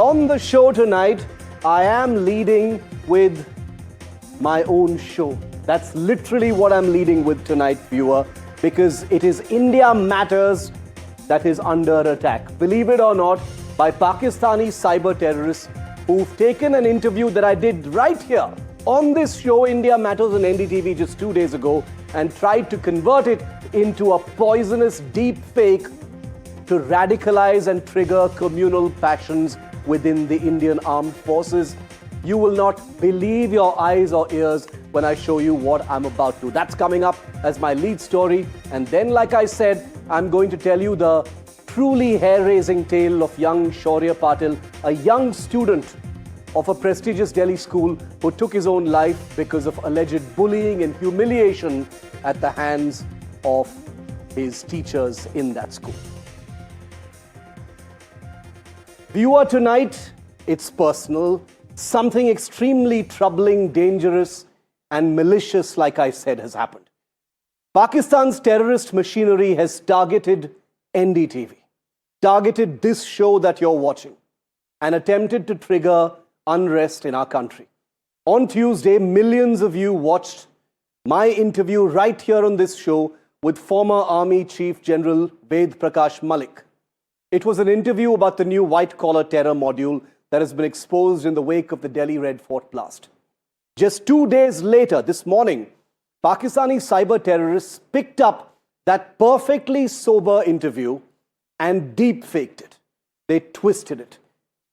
On the show tonight, I am leading with my own show. That's literally what I'm leading with tonight, viewer, because it is India Matters that is under attack. Believe it or not, by Pakistani cyber terrorists who've taken an interview that I did right here on this show, India Matters on NDTV, just 2 days ago, and tried to convert it into a poisonous deep fake to radicalize and trigger communal passions within the Indian Armed Forces. You will not believe your eyes or ears when I show you what I'm about to. That's coming up as my lead story. And then, like I said, I'm going to tell you the truly hair-raising tale of young Shaurya Patil, a young student of a prestigious Delhi school who took his own life because of alleged bullying and humiliation at the hands of his teachers in that school. Viewer, tonight, it's personal. Something extremely troubling, dangerous, and malicious, like I said, has happened. Pakistan's terrorist machinery has targeted NDTV, targeted this show that you're watching, and attempted to trigger unrest in our country. On Tuesday, millions of you watched my interview right here on this show with former Army Chief General Ved Prakash Malik. It was an interview about the new white-collar terror module that has been exposed in the wake of the Delhi Red Fort blast. Just 2 days later, this morning, Pakistani cyber terrorists picked up that perfectly sober interview and deep-faked it. They twisted it.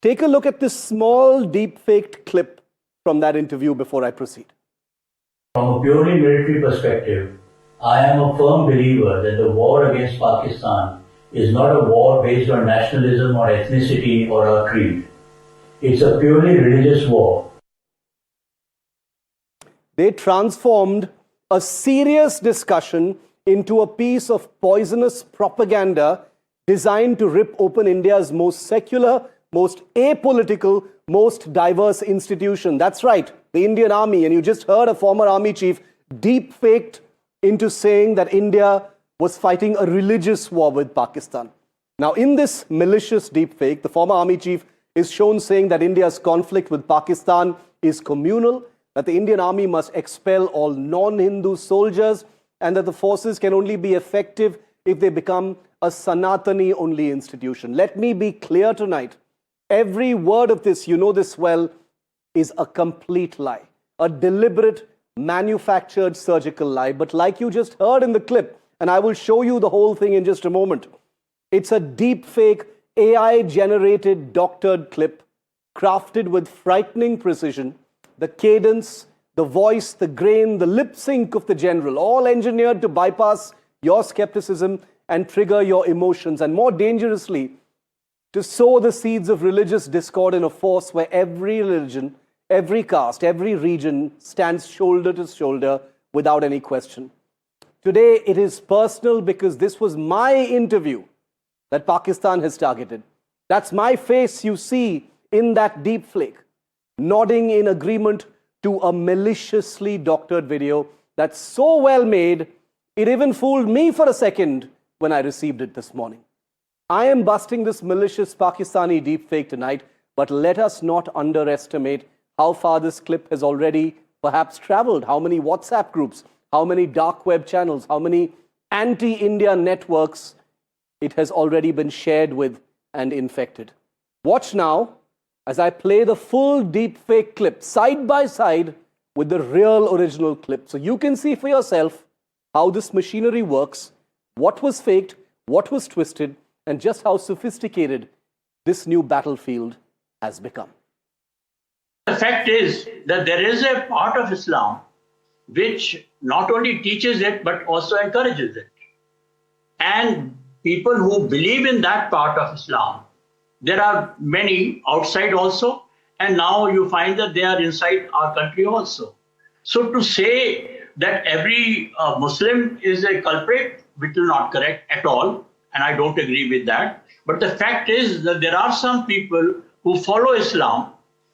Take a look at this small deep-faked clip from that interview before I proceed. From a purely military perspective, I am a firm believer that the war against Pakistan is not a war based on nationalism or ethnicity or a creed. It's a purely religious war. They transformed a serious discussion into a piece of poisonous propaganda designed to rip open India's most secular, most apolitical, most diverse institution. That's right, the Indian Army. And you just heard a former army chief deep-faked into saying that India was fighting a religious war with Pakistan. Now, in this malicious deepfake, the former army chief is shown saying that India's conflict with Pakistan is communal, that the Indian army must expel all non-Hindu soldiers, and that the forces can only be effective if they become a Sanatani-only institution. Let me be clear tonight. Every word of this, you know this well, is a complete lie, a deliberate, manufactured surgical lie. But like you just heard in the clip, and I will show you the whole thing in just a moment, it's a deep-fake, AI-generated, doctored clip crafted with frightening precision. The cadence, the voice, the grain, the lip sync of the general, all engineered to bypass your skepticism and trigger your emotions, and more dangerously, to sow the seeds of religious discord in a force where every religion, every caste, every region stands shoulder to shoulder without any question. Today, it is personal because this was my interview that Pakistan has targeted. That's my face you see in that deep fake, nodding in agreement to a maliciously doctored video that's so well made, it even fooled me for a second when I received it this morning. I am busting this malicious Pakistani deepfake tonight, but let us not underestimate how far this clip has already perhaps traveled, how many WhatsApp groups, how many dark web channels, how many anti-India networks it has already been shared with and infected. Watch now as I play the full deepfake clip side by side with the real original clip, so you can see for yourself how this machinery works, what was faked, what was twisted, and just how sophisticated this new battlefield has become. The fact is that there is a part of Islam which not only teaches it but also encourages it. And people who believe in that part of Islam, there are many outside also, and now you find that they are inside our country also. So to say that every Muslim is a culprit, which is not correct at all, and I don't agree with that. But the fact is that there are some people who follow Islam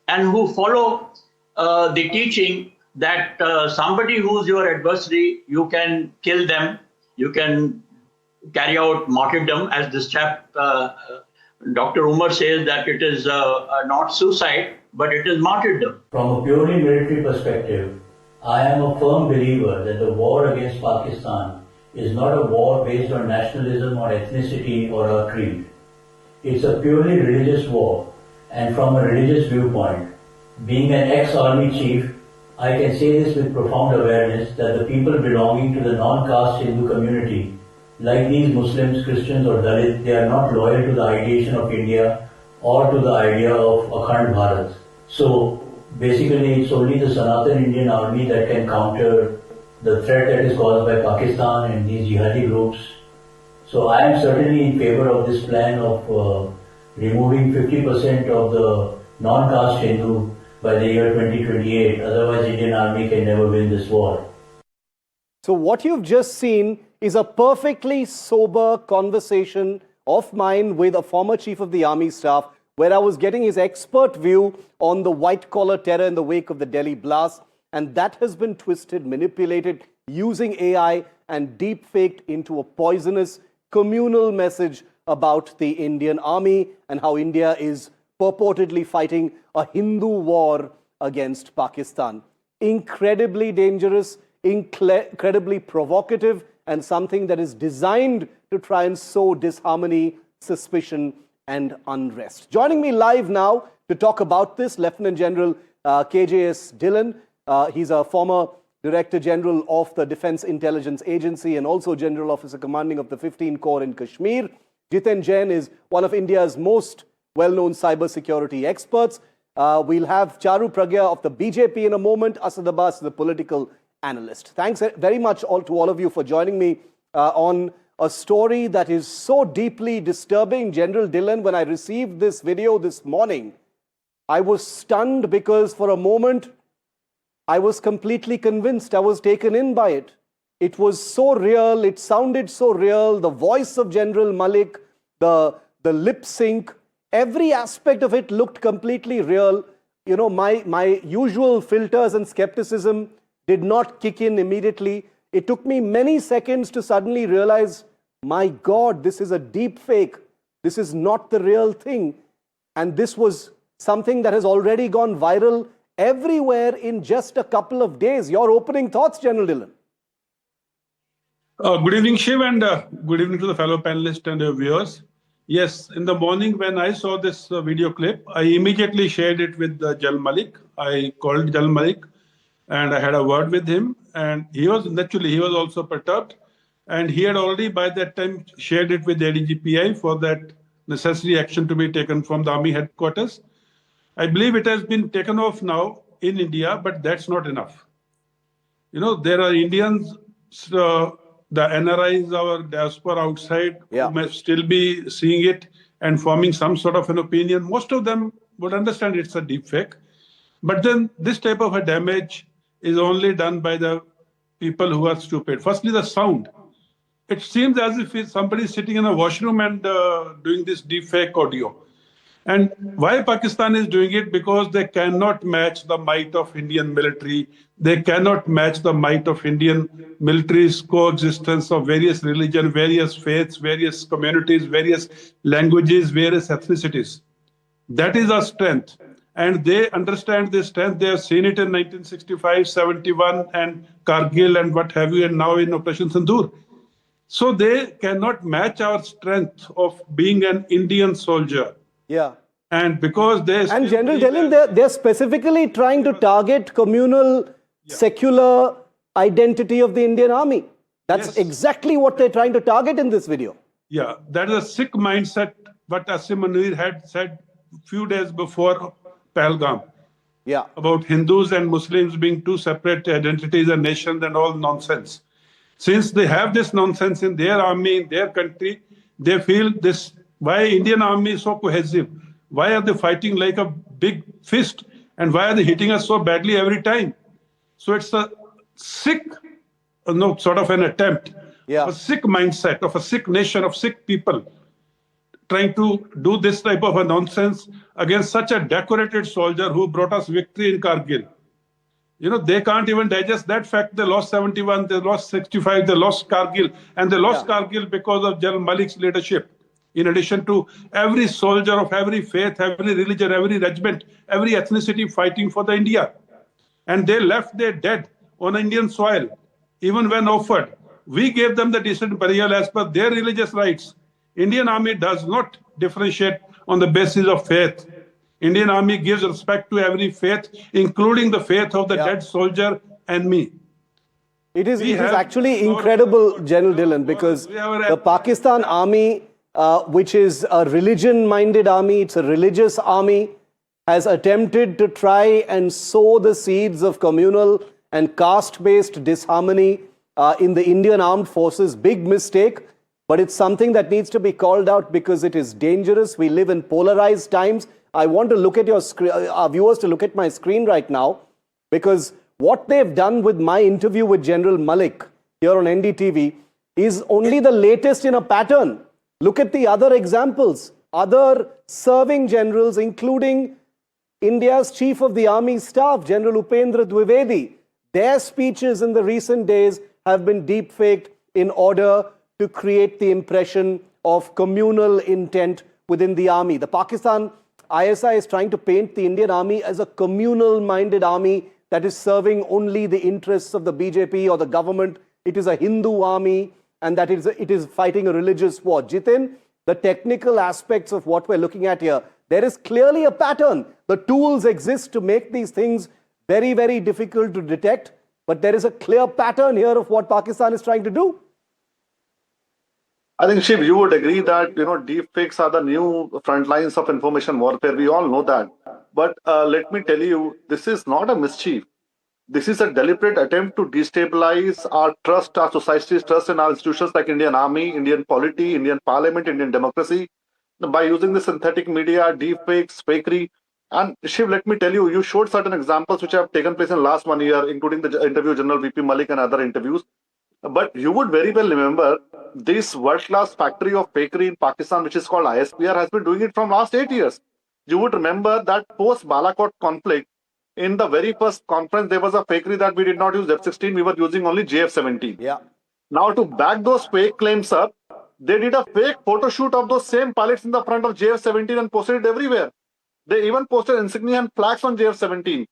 and who follow the teaching that somebody who's your adversary, you can kill them, you can carry out martyrdom, as this chap Dr. Umar says that it is not suicide, but it is martyrdom. From a purely military perspective, I am a firm believer that the war against Pakistan is not a war based on nationalism or ethnicity or a creed. It's a purely religious war, and from a religious viewpoint, being an ex-army chief, I can say this with profound awareness that the people belonging to the non-caste Hindu community, like these Muslims, Christians or Dalits, they are not loyal to the ideation of India or to the idea of Akhand Bharat. So basically it's only the Sanatan Indian army that can counter the threat that is caused by Pakistan and these jihadi groups. So I am certainly in favor of this plan of removing 50% of the non-caste Hindu by the year 2028. Otherwise, Indian Army can never win this war. So what you've just seen is a perfectly sober conversation of mine with a former chief of the army staff, where I was getting his expert view on the white-collar terror in the wake of the Delhi blast, and that has been twisted, manipulated, using AI and deepfaked into a poisonous communal message about the Indian army and how India is purportedly fighting a Hindu war against Pakistan. Incredibly dangerous, incredibly provocative, and something that is designed to try and sow disharmony, suspicion, and unrest. Joining me live now to talk about this, Lieutenant General KJS Dhillon. He's a former Director General of the Defense Intelligence Agency and also General Officer Commanding of the 15 Corps in Kashmir. Jiten Jain is one of India's most well-known cybersecurity experts. We'll have Charu Pragya of the BJP in a moment. Asad Abbas, the political analyst. Thanks very much to all of you for joining me on a story that is so deeply disturbing. General Dhillon, when I received this video this morning, I was stunned because for a moment, I was completely convinced. I was taken in by it. It was so real. It sounded so real. The voice of General Malik, the lip sync, every aspect of it looked completely real. You know, my usual filters and skepticism did not kick in immediately. It took me many seconds to suddenly realize, my God, this is a deep fake. This is not the real thing. And this was something that has already gone viral everywhere in just a couple of days. Your opening thoughts, General Dhillon? Good evening, Shiv, and good evening to the fellow panelists and viewers. Yes, in the morning when I saw this video clip, I immediately shared it with Gen Malik. I called Gen Malik and I had a word with him, and he was also perturbed, and he had already by that time shared it with ADGPI for that necessary action to be taken from the army headquarters. I believe it has been taken off now in India, but that's not enough. You know, there are Indians, the NRIs, our diaspora outside, who may still be seeing it and forming some sort of an opinion. Most of them would understand it's a deep fake. But then this type of a damage is only done by the people who are stupid. Firstly, the sound. It seems as if somebody is sitting in a washroom and doing this deep fake audio. And why Pakistan is doing it? Because they cannot match the might of Indian military. They cannot match the might of Indian military's coexistence of various religions, various faiths, various communities, various languages, various ethnicities. That is our strength. And they understand this strength. They have seen it in 1965, 71, and Kargil and what have you, and now in Operation Sindoor. So they cannot match our strength of being an Indian soldier. Yeah. And because they... And General Dhillon, they're specifically trying to target communal, secular identity of the Indian army. That's exactly what they're trying to target in this video. Yeah, that is a Sikh mindset, what Asim Munir had said a few days before Pahalgam. Yeah. About Hindus and Muslims being two separate identities and nations and all nonsense. Since they have this nonsense in their army, in their country, they feel this... Why Indian army is so cohesive? Why are they fighting like a big fist? And why are they hitting us so badly every time? So it's a sick, sort of an attempt, of a sick mindset, of a sick nation, of sick people, trying to do this type of a nonsense against such a decorated soldier who brought us victory in Kargil. You know, they can't even digest that fact. They lost 71, they lost 65, they lost Kargil, and they lost Kargil because of General Malik's leadership. in addition to every soldier of every faith, every religion, every regiment, every ethnicity fighting for the India. And they left their dead on Indian soil, even when offered. We gave them the decent burial as per their religious rights. Indian Army does not differentiate on the basis of faith. Indian Army gives respect to every faith, including the faith of the dead soldier and me. It is actually incredible, General Dhillon, because the Pakistan Army, which is a religion-minded army, it's a religious army, has attempted to try and sow the seeds of communal and caste-based disharmony in the Indian armed forces. Big mistake, but it's something that needs to be called out because it is dangerous. We live in polarized times. I want to look at our viewers to look at my screen right now, because what they've done with my interview with General Malik here on NDTV is only the latest in a pattern. Look at the other examples. Other serving generals, including India's Chief of the Army Staff, General Upendra Dwivedi, their speeches in the recent days have been deepfaked in order to create the impression of communal intent within the army. The Pakistan ISI is trying to paint the Indian army as a communal-minded army that is serving only the interests of the BJP or the government. It is a Hindu army, and that it is fighting a religious war. Jiten, the technical aspects of what we're looking at here, there is clearly a pattern. The tools exist to make these things very, very difficult to detect, but there is a clear pattern here of what Pakistan is trying to do. I think, Shiv, you would agree that, deepfakes are the new front lines of information warfare. We all know that. But let me tell you, this is not a mischief. This is a deliberate attempt to destabilize our trust, our society's trust in our institutions like Indian Army, Indian polity, Indian Parliament, Indian democracy, by using the synthetic media, deepfakes, fakery. And Shiv, let me tell you, you showed certain examples which have taken place in the last 1 year, including the interview General VP Malik and other interviews. But you would very well remember this world-class factory of fakery in Pakistan, which is called ISPR, has been doing it from last 8 years. You would remember that post-Balakot conflict, in the very first conference, there was a fakery that we did not use F-16, we were using only JF-17. Yeah. Now, to back those fake claims up, they did a fake photo shoot of those same pilots in the front of JF-17 and posted it everywhere. They even posted insignia and flags on JF-17.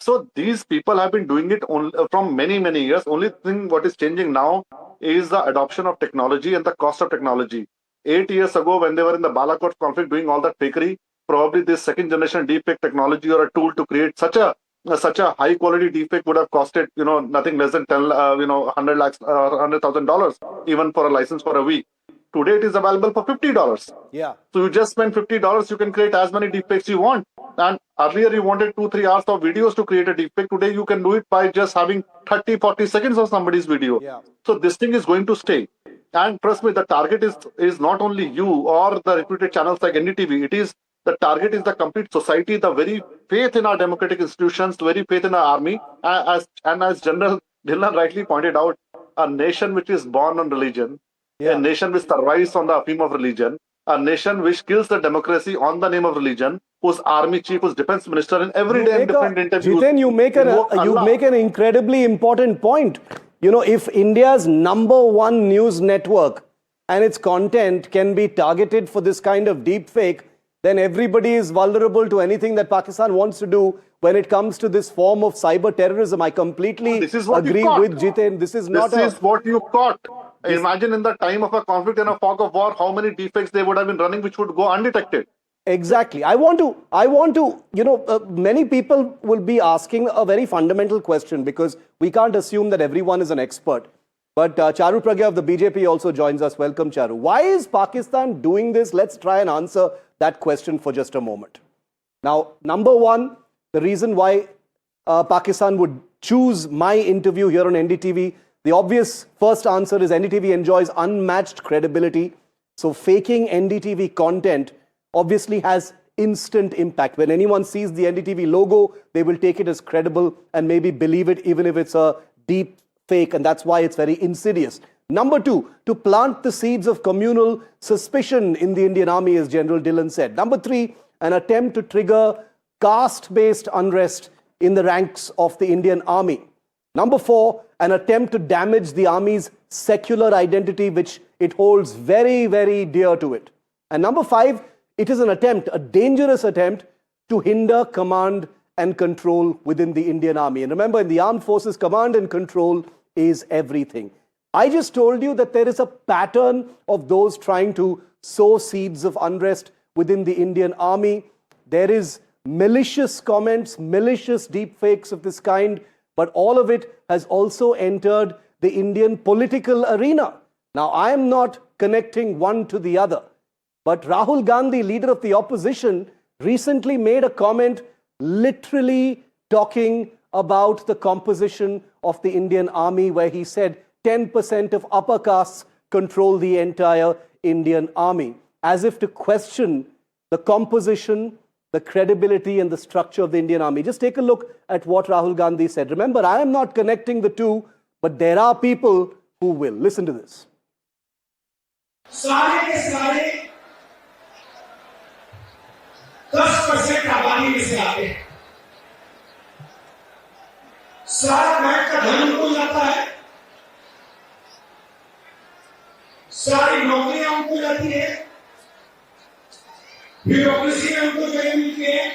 So these people have been doing it from many, many years. Only thing what is changing now is the adoption of technology and the cost of technology. 8 years ago, when they were in the Balakot conflict doing all that fakery, probably this second generation deepfake technology or a tool to create such a high quality deepfake would have costed, nothing less than $100,000, even for a license for a week. Today it is available for $50. Yeah. So you just spend $50, you can create as many deepfakes you want. And earlier you wanted 2-3 hours of videos to create a deepfake. Today you can do it by just having 30-40 seconds of somebody's video. Yeah. So this thing is going to stay. And trust me, the target is not only you or the reputed channels like NDTV. The target is the complete society, the very faith in our democratic institutions, the very faith in our army. As General Dhillon rightly pointed out, a nation which is born on religion, a nation which survives on the theme of religion, a nation which kills the democracy on the name of religion, whose army chief, whose defense minister, in every day in different interviews. Jiten, you make an incredibly important point. If India's #1 news network and its content can be targeted for this kind of deepfake, then everybody is vulnerable to anything that Pakistan wants to do when it comes to this form of cyber terrorism. I completely agree with Jiten. This is what you caught. Imagine in the time of a conflict and a fog of war, how many deepfakes they would have been running which would go undetected. Exactly. I want to, many people will be asking a very fundamental question, because we can't assume that everyone is an expert. But Charu Pragya of the BJP also joins us. Welcome, Charu. Why is Pakistan doing this? Let's try and answer that question for just a moment. Now, number one, the reason why Pakistan would choose my interview here on NDTV, the obvious first answer is NDTV enjoys unmatched credibility. So faking NDTV content obviously has instant impact. When anyone sees the NDTV logo, they will take it as credible and maybe believe it, even if it's a deep fake, and that's why it's very insidious. Number two, to plant the seeds of communal suspicion in the Indian army, as General Dhillon said. Number three, an attempt to trigger caste-based unrest in the ranks of the Indian army. Number four, an attempt to damage the army's secular identity, which it holds very, very dear to it. And number 5, it is an attempt, a dangerous attempt, to hinder command and control within the Indian Army. And remember, in the armed forces, command and control is everything. I just told you that there is a pattern of those trying to sow seeds of unrest within the Indian Army. There is malicious comments, malicious deepfakes of this kind, but all of it has also entered the Indian political arena. Now, I am not connecting one to the other, but Rahul Gandhi, leader of the opposition, recently made a comment literally talking about the composition of the Indian Army, where he said 10% of upper castes control the entire Indian Army, as if to question the composition, the credibility and the structure of the Indian Army. Just take a look at what Rahul Gandhi said. Remember, I am not connecting the two, but there are people who will. Listen to this. सारे के सारे 10% आबादी में से आते हैं। सारा bank का धन उनको जाता है, सारी नौकरियां उनको जाती है, ब्यूरोक्रेसी में उनको जगह मिलती है।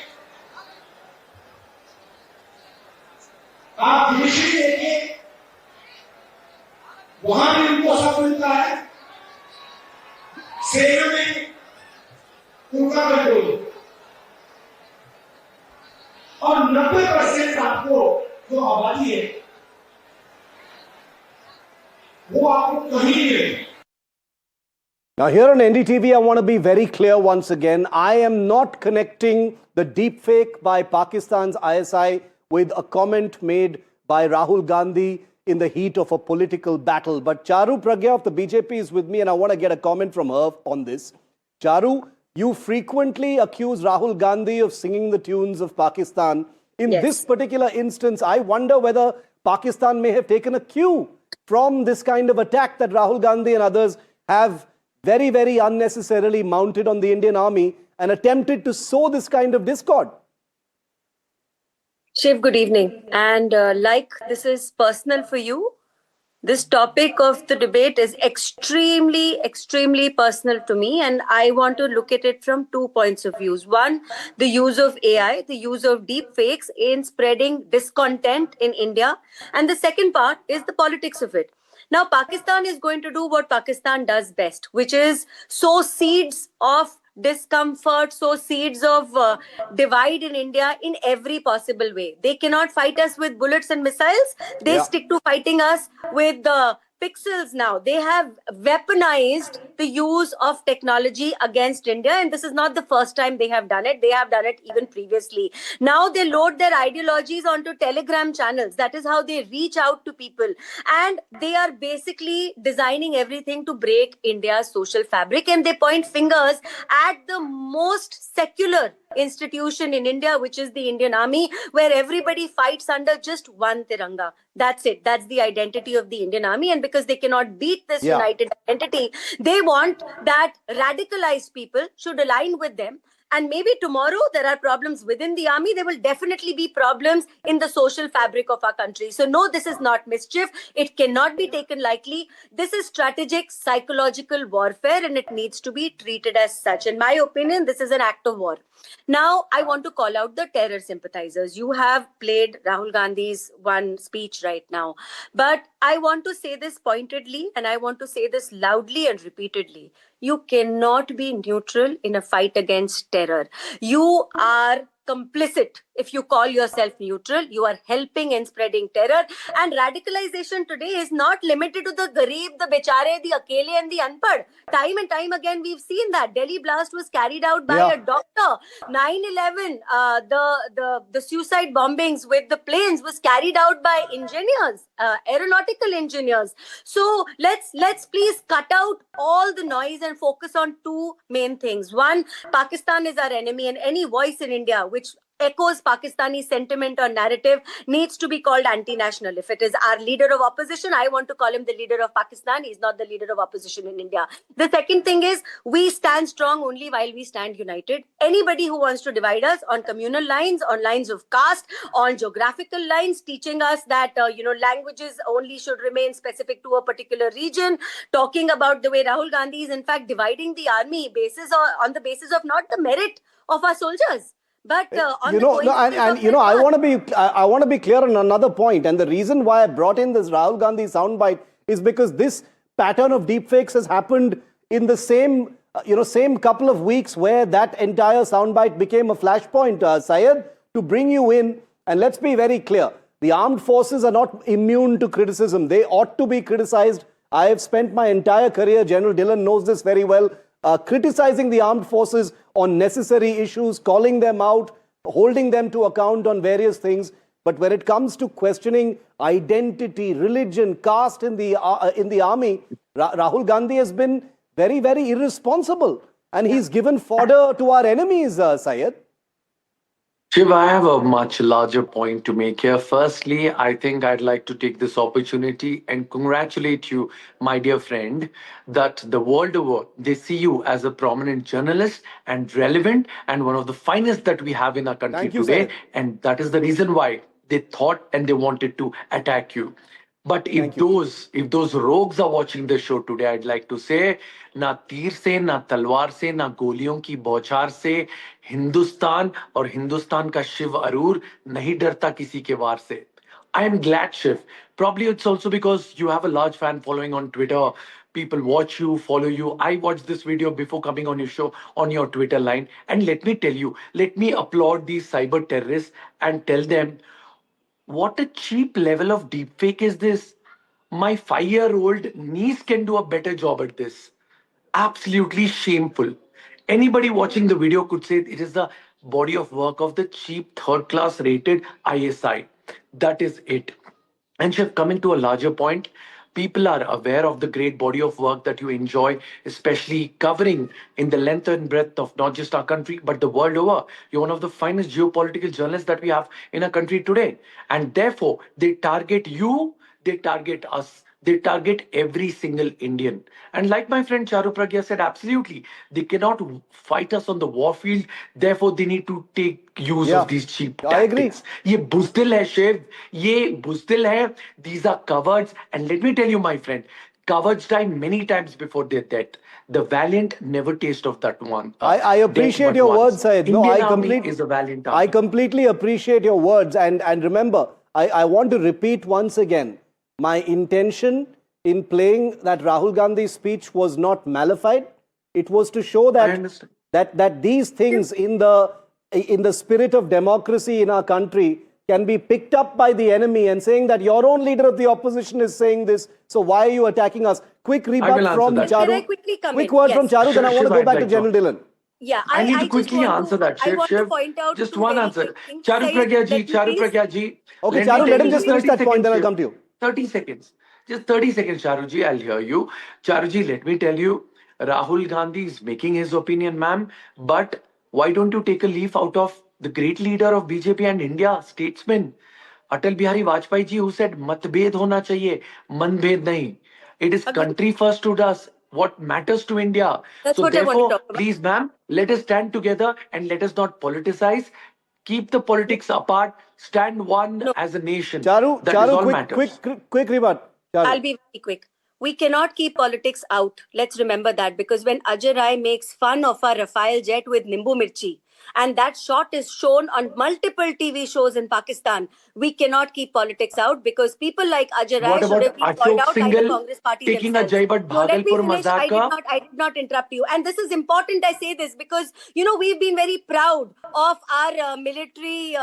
आप मिनिस्ट्री देखिए, वहां भी उनको सब मिलता है, सेना में उनका कंट्रोल, और 90% आपको जो आबादी है वो आपको कहीं नहीं मिलेगी। Now here on NDTV, I want to be very clear once again. I am not connecting the deepfake by Pakistan's ISI with a comment made by Rahul Gandhi in the heat of a political battle. But Charu Pragya of the BJP is with me, and I want to get a comment from her on this. Charu, you frequently accuse Rahul Gandhi of singing the tunes of Pakistan. In this particular instance, I wonder whether Pakistan may have taken a cue from this kind of attack that Rahul Gandhi and others have very, very unnecessarily mounted on the Indian Army and attempted to sow this kind of discord. Shiv, good evening. And like this is personal for you, this topic of the debate is extremely, extremely personal to me. And I want to look at it from 2 points of view. One, the use of AI, the use of deepfakes in spreading discontent in India. And the second part is the politics of it. Now, Pakistan is going to do what Pakistan does best, which is sow seeds of discomfort, sow seeds of divide in India in every possible way. They cannot fight us with bullets and missiles. They stick to fighting us with the pixels now. They have weaponized the use of technology against India, and this is not the first time they have done it. They have done it even previously. Now they load their ideologies onto Telegram channels. That is how they reach out to people. And they are basically designing everything to break India's social fabric, and they point fingers at the most secular institution in India, which is the Indian Army, where everybody fights under just one Tiranga. That's it. That's the identity of the Indian Army. And because they cannot beat this united identity, they want that radicalized people should align with them. And maybe tomorrow there are problems within the army. There will definitely be problems in the social fabric of our country. So no, this is not mischief. It cannot be taken lightly. This is strategic psychological warfare, and it needs to be treated as such. In my opinion, this is an act of war. Now, I want to call out the terror sympathizers. You have played Rahul Gandhi's one speech right now. But I want to say this pointedly, and I want to say this loudly and repeatedly. You cannot be neutral in a fight against terror. You are complicit if you call yourself neutral. You are helping in spreading terror. And radicalization today is not limited to the Garib, the Bechare, the Akele and the Unpad. Time and time again, we've seen that. Delhi blast was carried out by a doctor. 9/11, the suicide bombings with the planes was carried out by engineers, aeronautical engineers. So let's please cut out all the noise and focus on two main things. One, Pakistan is our enemy, and any voice in India which echoes Pakistani sentiment or narrative needs to be called anti-national. If it is our leader of opposition, I want to call him the leader of Pakistan. He's not the leader of opposition in India. The second thing is, we stand strong only while we stand united. Anybody who wants to divide us on communal lines, on lines of caste, on geographical lines, teaching us that languages only should remain specific to a particular region, talking about the way Rahul Gandhi is in fact dividing the army on the basis of not the merit of our soldiers, but on I want to be clear on another point, and the reason why I brought in this Rahul Gandhi soundbite is because this pattern of deepfakes has happened in the same couple of weeks where that entire soundbite became a flashpoint, Syed, to bring you in. And let's be very clear, the armed forces are not immune to criticism. They ought to be criticized. I have spent my entire career, General Dhillon knows this very well, criticizing the armed forces on necessary issues, calling them out, holding them to account on various things. But when it comes to questioning identity, religion, caste in the army, Rahul Gandhi has been very, very irresponsible. And he's given fodder to our enemies, Syed. Shiv, I have a much larger point to make here. Firstly, I think I'd like to take this opportunity and congratulate you, my dear friend, that the world over, they see you as a prominent journalist and relevant and one of the finest that we have in our country today. And that is the reason why they thought and they wanted to attack you. But if those rogues are watching the show today, I'd like to say, ना तीर से, ना तलवार से, ना गोलियों की बौछार से, हिंदुस्तान और हिंदुस्तान का शिव अरूर नहीं डरता किसी के वार से. I am glad, Shiv. Probably it's also because you have a large fan following on Twitter. People watch you, follow you. I watched this video before coming on your show on your Twitter line. And let me tell you, let me applaud these cyber terrorists and tell them, what a cheap level of deepfake is this? My 5-year-old niece can do a better job at this. Absolutely shameful. Anybody watching the video could say it is the body of work of the cheap third-class rated ISI. That is it. And Shiv, coming to a larger point, people are aware of the great body of work that you enjoy, especially covering in the length and breadth of not just our country, but the world over. You're one of the finest geopolitical journalists that we have in our country today. And therefore, they target you, they target us, they target every single Indian. And like my friend Charu Pragya said, absolutely, they cannot fight us on the war field. Therefore, they need to take use of these cheap tactics. I agree. ये बुज़दिल है Shiv, ये बुज़दिल है. These are cowards. And let me tell you, my friend, cowards die many times before their death. The valiant never taste of that one. I appreciate your words, Syed. No, I completely appreciate your words. And remember, I want to repeat once again, my intention in playing that Rahul Gandhi speech was not malified. It was to show that these things in the spirit of democracy in our country can be picked up by the enemy and saying that your own leader of the opposition is saying this, so why are you attacking us? Quick rebut from Charu. Can I quickly come Quick word from Charu, then I want to go back to General Dhillon. Yeah, I need to quickly answer that. I want to point out just one answer. Charu Pragya ji. Okay, Charu, let him just finish that point, then I'll come to you. 30 seconds. Just 30 seconds, Charuji, I'll hear you. Charuji, let me tell you, Rahul Gandhi is making his opinion, ma'am. But why don't you take a leaf out of the great leader of BJP and India, statesman, Atal Bihari Vajpayee ji, who said, matbhed hona chahiye, manbhed nahi. It is country first to us. What matters to India. That's so what therefore, I want to talk about. Please, ma'am, let us stand together and let us not politicize. Keep the politics apart. Stand one as a nation. Charu, quick rebut. Charu. I'll be very quick. We cannot keep politics out. Let's remember that, because when Ajay Rai makes fun of our Rafale jet with Nimbu Mirchi, and that shot is shown on multiple TV shows in Pakistan, we cannot keep politics out, because people like Ajay Rai should have been called out by the Congress party taking themselves. a jai but No, let me finish. I Bhagalpur did not interrupt you. And this is important, I say this, because, we've been very proud of our military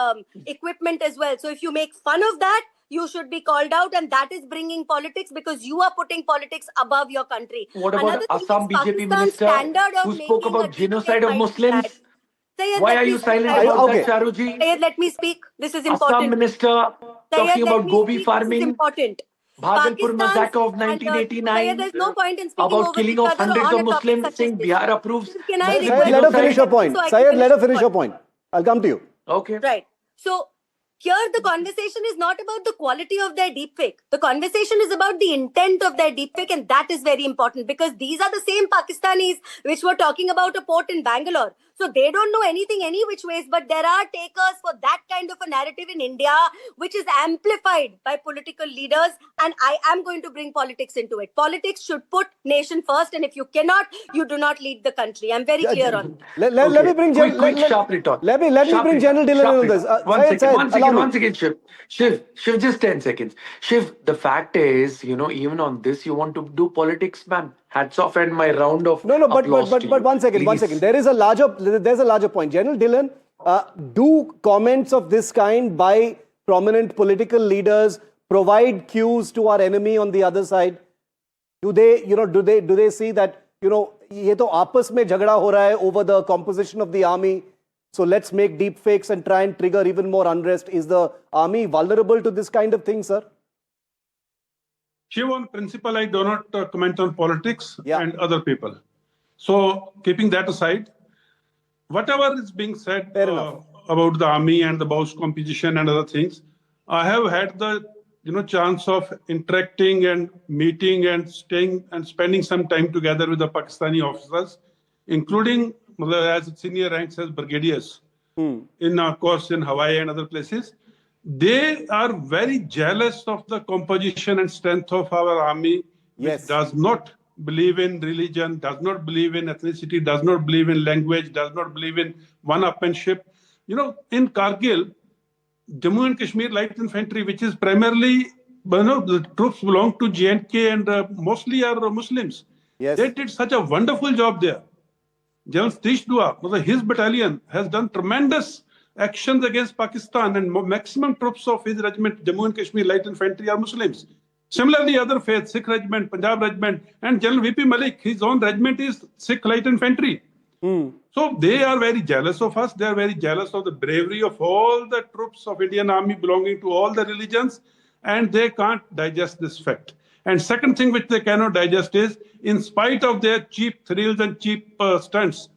equipment as well. So if you make fun of that, you should be called out, and that is bringing politics, because you are putting politics above your country. What about Assam BJP minister who spoke about genocide of Muslims? Sayed, why are you silent about that, Charuji? Sayed, let me speak. This is important. Assam minister talking about gobi farming. This is important. Bhagalpur massacre of 1989. There's no point in speaking about over killing each of other hundreds on of a topic Muslims, such as saying this. Bihar approves. Can I Syed, let her finish her point. Syed, let her finish her point. I'll come to you. Okay. Right. So here the conversation is not about the quality of their deepfake. The conversation is about the intent of their deepfake, and that is very important because these are the same Pakistanis which were talking about a port in Bangalore. So they don't know anything any which ways, but there are takers for that kind of a narrative in India, which is amplified by political leaders. And I am going to bring politics into it. Politics should put nation first, and if you cannot, you do not lead the country. I'm very clear on that. Let me bring Sharp retort. let me bring General Dhillon in on this. One second, Shiv. Shiv, just 10 seconds. Shiv, the fact is, even on this, you want to do politics, man. Hats off, and my round of applause to you. But one second. Please. There's a larger point. General Dhillon, do comments of this kind by prominent political leaders provide cues to our enemy on the other side? Do they see that, ये तो आपस में झगड़ा हो रहा है over the composition of the army, so let's make deep fakes and try and trigger even more unrest? Is the army vulnerable to this kind of thing, sir? Shiv, on principle, I do not comment on politics Yeah. and other people. So, keeping that aside, whatever is being said Fair enough. about the army and the Bausch composition and other things, I have had the chance of interacting and meeting and staying and spending some time together with the Pakistani officers, including as senior ranks as brigadiers, in of course in Hawaii and other places. They are very jealous of the composition and strength of our army, Yes. which does not believe in religion, does not believe in ethnicity, does not believe in language, does not believe in one-upmanship. In Kargil, Jammu and Kashmir Light Infantry, which is primarily, the troops belong to JNK and mostly are Muslims. Yes. They did such a wonderful job there. General Satish Dua, his battalion, has done tremendous actions against Pakistan, and maximum troops of his regiment, Jammu and Kashmir Light Infantry, are Muslims. Similarly, other faiths, Sikh Regiment, Punjab Regiment, and General VP Malik, his own regiment is Sikh Light Infantry. So they are very jealous of us. They are very jealous of the bravery of all the troops of Indian Army belonging to all the religions, and they can't digest this fact. And second thing which they cannot digest is, in spite of their cheap thrills and cheap stunts,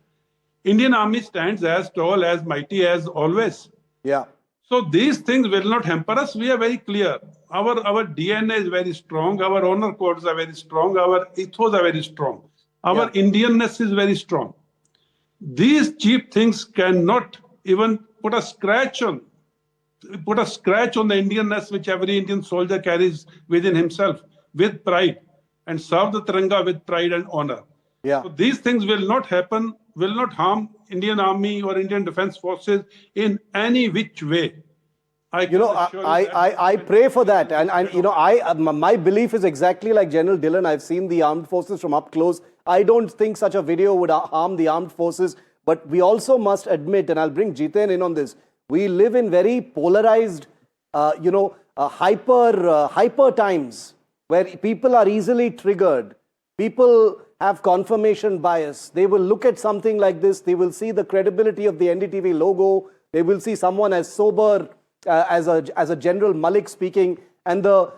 Indian Army stands as tall, as mighty as always. Yeah. So these things will not hamper us. We are very clear. Our DNA is very strong. Our honor codes are very strong. Our ethos are very strong. Our Indianness is very strong. These cheap things cannot even put a scratch on the Indianness which every Indian soldier carries within himself with pride, and serve the Tiranga with pride and honor. Yeah. So these things will not happen, will not harm Indian Army or Indian Defence Forces in any which way. I pray for that, and my belief is exactly like General Dhillon. I've seen the armed forces from up close. I don't think such a video would harm the armed forces, but we also must admit, and I'll bring Jiten in on this, we live in very polarized, hyper times where people are easily triggered. People have confirmation bias. They will look at something like this. They will see the credibility of the NDTV logo. They will see someone as sober as a General Malik speaking, and the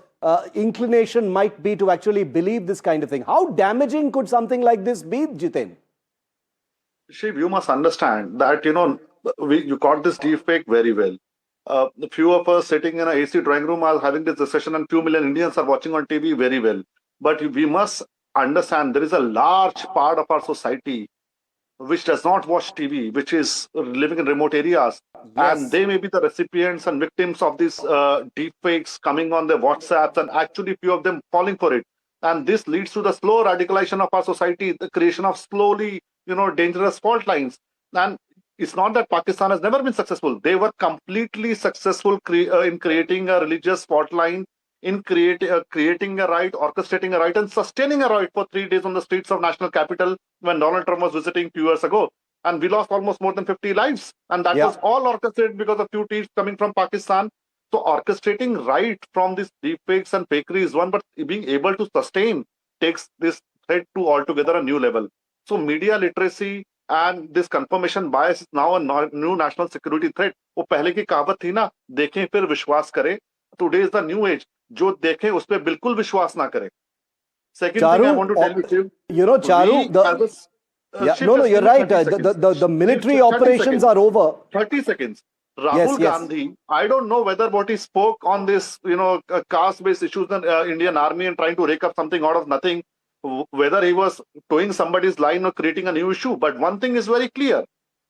inclination might be to actually believe this kind of thing. How damaging could something like this be, Jiten? Shiv, you must understand that, you caught this deepfake very well. A few of us sitting in an AC drawing room are having this discussion, and few million Indians are watching on TV very well. But we must understand there is a large part of our society which does not watch TV, which is living in remote areas. Yes. And they may be the recipients and victims of these deepfakes coming on their WhatsApps, and actually few of them falling for it. And this leads to the slow radicalization of our society, the creation of slowly, dangerous fault lines. And it's not that Pakistan has never been successful. They were completely successful in creating a religious fault line, in creating a riot, orchestrating a riot, and sustaining a riot for 3 days on the streets of national capital when Donald Trump was visiting 2 years ago. And we lost almost more than 50 lives. And that was all orchestrated because of few teams coming from Pakistan. So orchestrating riot from these deepfakes and fakery is one, but being able to sustain takes this threat to altogether a new level. So media literacy and this confirmation bias is now a new national security threat. वो पहले की कहावत थी ना, देखें फिर विश्वास करें. Today is the new age. जो देखें उस पे बिल्कुल विश्वास ना करें. Second thing I want to tell you, Charu, you're right. The military operations are over. 30 seconds. Rahul yes. Gandhi, I don't know whether what he spoke on this, caste-based issues in Indian army and trying to rake up something out of nothing, whether he was towing somebody's line or creating a new issue. But one thing is very clear,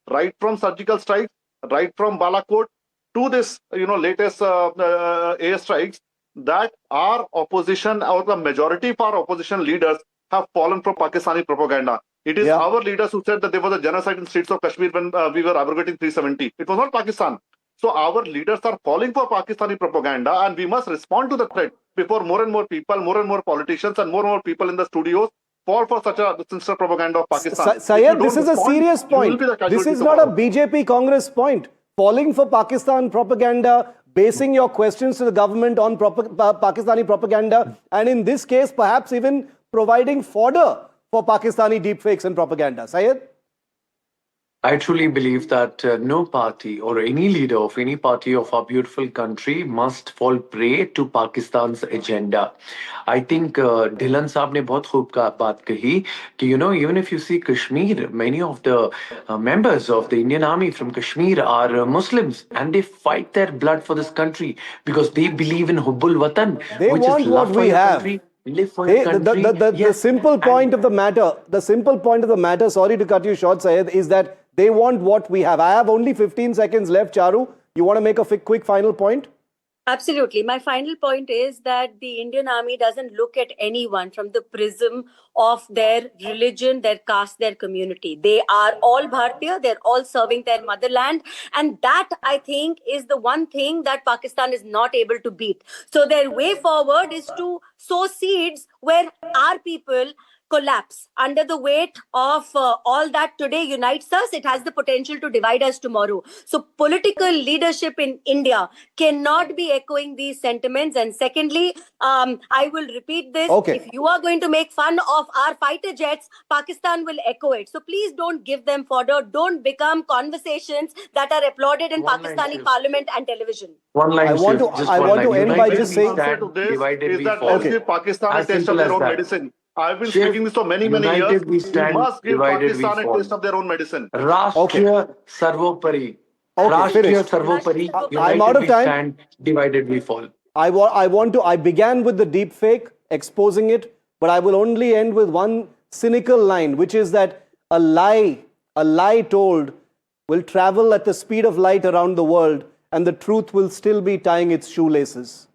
right from surgical strikes, right from Balakot to this, latest air strikes, that our opposition or the majority of our opposition leaders have fallen for Pakistani propaganda. It is our leaders who said that there was a genocide in states of Kashmir when we were abrogating 370. It was not Pakistan. So our leaders are falling for Pakistani propaganda, and we must respond to the threat before more and more people, more and more politicians, and more people in the studios fall for such a sinister propaganda of Pakistan. Syed, this is a serious point. This is not a tomorrow. BJP Congress point. Falling for Pakistan propaganda, basing your questions to the government on Pakistani propaganda, and in this case, perhaps even providing fodder for Pakistani deepfakes and propaganda. Syed? I truly believe that no party or any leader of any party of our beautiful country must fall prey to Pakistan's agenda. I think Dhillon साहब ने बहुत खूब बात कही कि even if you see Kashmir, many of the members of the Indian Army from Kashmir are Muslims, and they fight their blood for this country because they believe in Hubbul Watan, They which want is love what for we your have. country. Live for your country. The simple point of the matter, sorry to cut you short, Syed, is that they want what we have. I have only 15 seconds left, Charu. You want to make a quick final point? Absolutely. My final point is that the Indian Army doesn't look at anyone from the prism of their religion, their caste, their community. They are all Bharatiya. They're all serving their motherland. And that, I think, is the one thing that Pakistan is not able to beat. So their way forward is to sow seeds where our people collapse under the weight of all that today unites us. It has the potential to divide us tomorrow. So political leadership in India cannot be echoing these sentiments. And secondly, I will repeat this. Okay. If you are going to make fun of our fighter jets, Pakistan will echo it. So please don't give them fodder. Don't become conversations that are applauded in Pakistani parliament and television. One line, I want to end by just saying Answer to this divided is we that fall. let's give Pakistan a As taste of simple their as own that. medicine. I've been Shiv, speaking this for many years. united we We stand, must give divided we Pakistan a fall. taste of their own medicine. Rashtriya Sarvopari. Okay, Rashtriya finished. Sarvopari. I'm United out of we time. stand, divided we fall. I began with the deepfake, exposing it, but I will only end with one cynical line, which is that a lie told will travel at the speed of light around the world, and the truth will still be tying its shoelaces.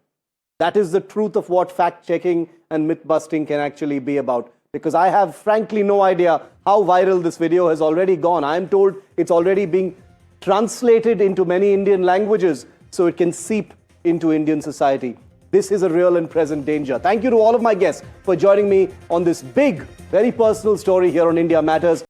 That is the truth of what fact-checking and myth-busting can actually be about. Because I have frankly no idea how viral this video has already gone. I am told it's already being translated into many Indian languages so it can seep into Indian society. This is a real and present danger. Thank you to all of my guests for joining me on this big, very personal story here on India Matters.